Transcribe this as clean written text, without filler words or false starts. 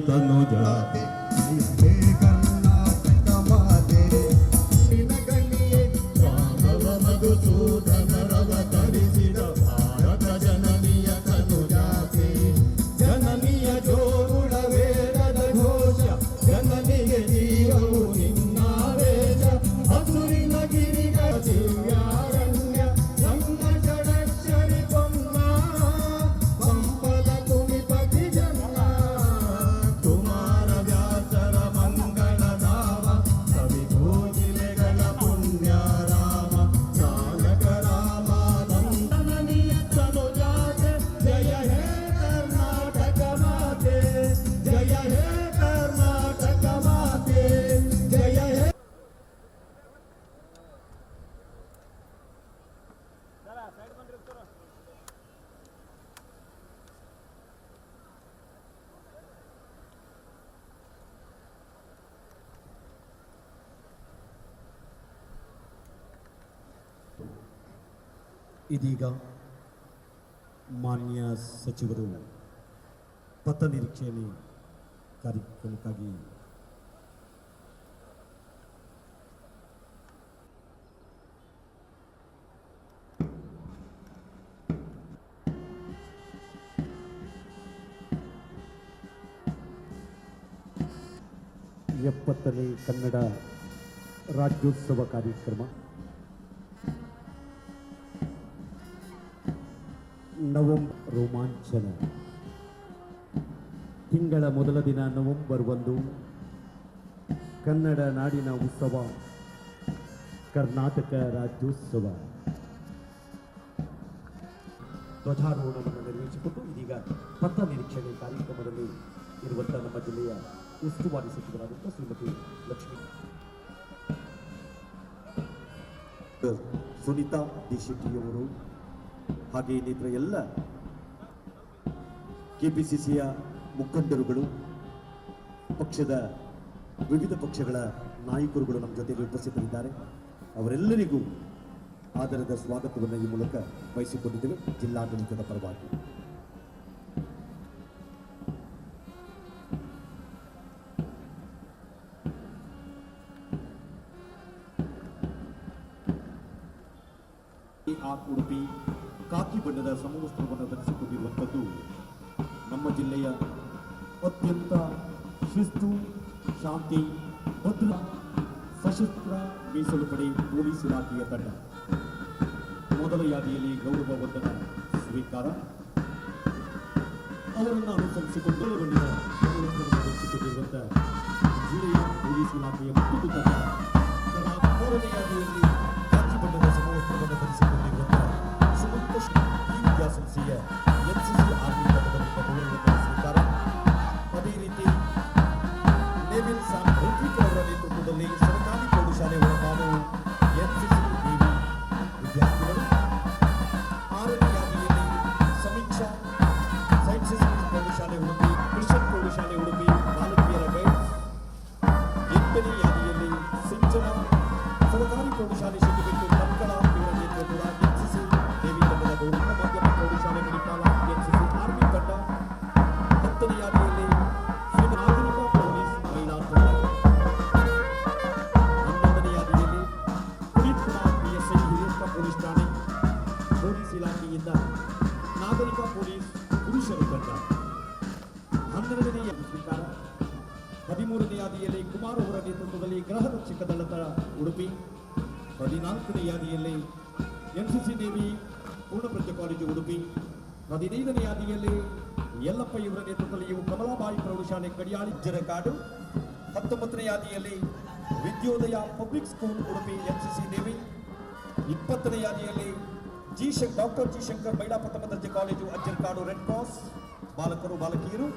ತನು ಜಾತೆ ಇದೀಗ ಮಾನ್ಯ ಸಚಿವರು ಪಥ ನಿರೀಕ್ಷಣೆ ಕಾರ್ಯಕ್ರಮಕ್ಕಾಗಿ ಎಪ್ಪತ್ತನೇ ಕನ್ನಡ ರಾಜ್ಯೋತ್ಸವ ಕಾರ್ಯಕ್ರಮ ನವೆಂಬರ್ ರೋಮಾಂಚನ ತಿಂಗಳ ಮೊದಲ ದಿನ ನವೆಂಬರ್ 1 ಕನ್ನಡ ನಾಡಿನ ಉತ್ಸವ ಕರ್ನಾಟಕ ರಾಜ್ಯೋತ್ಸವ ಧ್ವಜಾರೋಹಣವನ್ನು ನೆರವೇರಿಸಿಕೊಂಡು ಇದೀಗ ಪಥ ನಿರೀಕ್ಷಣೆ ಕಾರ್ಯಕ್ರಮದಲ್ಲಿ ಇರುವಂತಹ ನಮ್ಮ ಜಿಲ್ಲೆಯ ಉಸ್ತುವಾರಿ ಸಚಿವರಾದಂತಹ ಶ್ರೀಮತಿ ಲಕ್ಷ್ಮೀ ಸುನೀತಾ ದೇಶಿಕಿಯವರು ಹಾಗೆ ಇನ್ನಿತರ ಎಲ್ಲ ಕೆಪಿಸಿಸಿಯ ಮುಖಂಡರುಗಳು ಪಕ್ಷದ ವಿವಿಧ ಪಕ್ಷಗಳ ನಾಯಕರುಗಳು ನಮ್ಮ ಜೊತೆಗೆ ಉಪಸ್ಥಿತರಿದ್ದಾರೆ. ಅವರೆಲ್ಲರಿಗೂ ಆದರದ ಸ್ವಾಗತವನ್ನು ಈ ಮೂಲಕ ಬಯಸಿಕೊಂಡಿದ್ದೇವೆ ಜಿಲ್ಲಾಡಳಿತದ ಪರವಾಗಿ. ಆ ಉಡುಪಿ ಕಾಕಿ ಬಣ್ಣದ ಸಮವಸ್ತ್ರವನ್ನು ಧರಿಸಿಕೊಂಡಿರುವಂಥದ್ದು ನಮ್ಮ ಜಿಲ್ಲೆಯ ಅತ್ಯಂತ ಶಿಸ್ತು, ಶಾಂತಿ, ಭದ್ರ ಸಶಸ್ತ್ರ ಮೀಸಲು ಪಡೆ ಪೊಲೀಸ್ ಇಲಾಖೆಯ ತಂಡ ಮೊದಲ ಯಾದಿಯಲ್ಲಿ ಗೌರವ ವಂದನ ಸ್ವೀಕಾರ. ಅವರನ್ನು ಅನುಸರಿಸಿಕೊಂಡು ಧರಿಸಿಕೊಂಡಿರುವಂತಹ ಜಿಲ್ಲೆಯ ಪೊಲೀಸ್ ಇಲಾಖೆಯ ಮತ್ತೊಂದು ತಂಡ ಮೂರನೇ ಯಾದಿಯಲ್ಲಿ ಕಾಕಿ ಬಣ್ಣದ ಸಮವಸ್ತ್ರವನ್ನು ಧರಿಸಿಕೊಂಡಿರುವಂತಹ ಸುಮಂತ ವಿದ್ಯಾಸಂಸ್ಥೆಯ ಎನ್ಸಿಸಿ ಆರ್ಮಿ ತಂಡದಿಂದ ಗೌರವವನ್ನು ಸ್ವೀಕಾರ. ಅದೇ ರೀತಿ ನೇವಿಲ್ ಸಾಮ್ ಋತ್ವಿಕ್ ಅವರ ನೇತೃತ್ವದಲ್ಲಿ ಸರ್ಕಾರಿ ಪ್ರೌಢಶಾಲೆ ಒಳಗಾಡು ಎನ್ಸಿಸಿ ನೇವಿ ವಿದ್ಯಾರ್ಥಿಗಳು. ಆರನೇ ಯಾದಿಯಲ್ಲಿ ಸಮೀಕ್ಷಾ ಸೈಂಟ್ ಸಿಸ್ಟಮ್ಸ್ ಪ್ರೌಢಶಾಲೆ ಉಡುಪಿ, ಕ್ರಿಶ್ಚಿಯನ್ ಪ್ರೌಢಶಾಲೆ ಉಡುಪಿ ಬಾಲಕಿಯರ ಗೈಡ್ಸ್. ಎಂಟನೇ ಯಾದಿಯಲ್ಲಿ ಸಿಂಚನ ಸರ್ಕಾರಿ ಪ್ರೌಢಶಾಲೆ ಶಿಗ್ಗುಬೆಟ್ಟು ಮಕ್ಕಳ ಇವರ ನೇತೃತ್ವದ ಎನ್ಸಿಸಿ ನೇವಿ ತಂಡದ ಗೌರವ. ಮಾಧ್ಯಮ ಪ್ರೌಢಶಾಲೆ ಮಣಿಪಾಲ ಎನ್ಸಿಸಿ ಆರ್ಮಿ ತಂಡ. ಹತ್ತನೇ ಯಾದಿಯಲ್ಲಿ ನಾಗರಿಕ ಪೊಲೀಸ್ ಮಹಿಳಾ ತಂಡ. 11ನೇ ಯಾದಿಯಲ್ಲಿ ಪುನೀತ್ ಕುಮಾರ್ PSI ಹಿರಿಯಪ್ಪ ಪೊಲೀಸ್ ಠಾಣೆ ಪೊಲೀಸ್ ಇಲಾಖೆಯಿಂದ ನಾಗರಿಕ ಪೊಲೀಸ್ ಪುರುಷರು ತಂಡ. 12ನೇ ಯಾದಿ ಸ್ವೀಕಾರ. 13ನೇ ಯಾದಿಯಲ್ಲಿ ಕುಮಾರ್ ಅವರ ನೇತೃತ್ವದಲ್ಲಿ ಗೃಹ ರಕ್ಷಕ ದಳದ ಉಡುಪಿ. 14ನೇ ಯಾದಿಯಲ್ಲಿ NCC navy Poornaprajna college Udupi. 15ನೇ ಯಾದಿಯಲ್ಲಿ ಯಲ್ಲಪ್ಪ ಇವರ ನೇತೃತ್ವದಲ್ಲಿ ಇವು ಕಮಲಾಬಾಯಿ ಪ್ರೌಢಶಾಲೆ ಕಡಿಯಾಳಿ ಜರಕಾಡು. 19ನೇ ಯಾದಿಯಲ್ಲಿ Vidyodaya public school Udupi NCC navy. 20ನೇ ಯಾದಿಯಲ್ಲಿ ಡಾಕ್ಟರ್ ಜಿ ಶಂಕರ್ ಮಹಿಳಾ ಪ್ರಥಮ ದರ್ಜೆ ಕಾಲೇಜು ಅಜ್ಜರಕಾಡು ರೆಡ್ ಕ್ರಾಸ್ ಬಾಲಕರು ಬಾಲಕಿಯರು.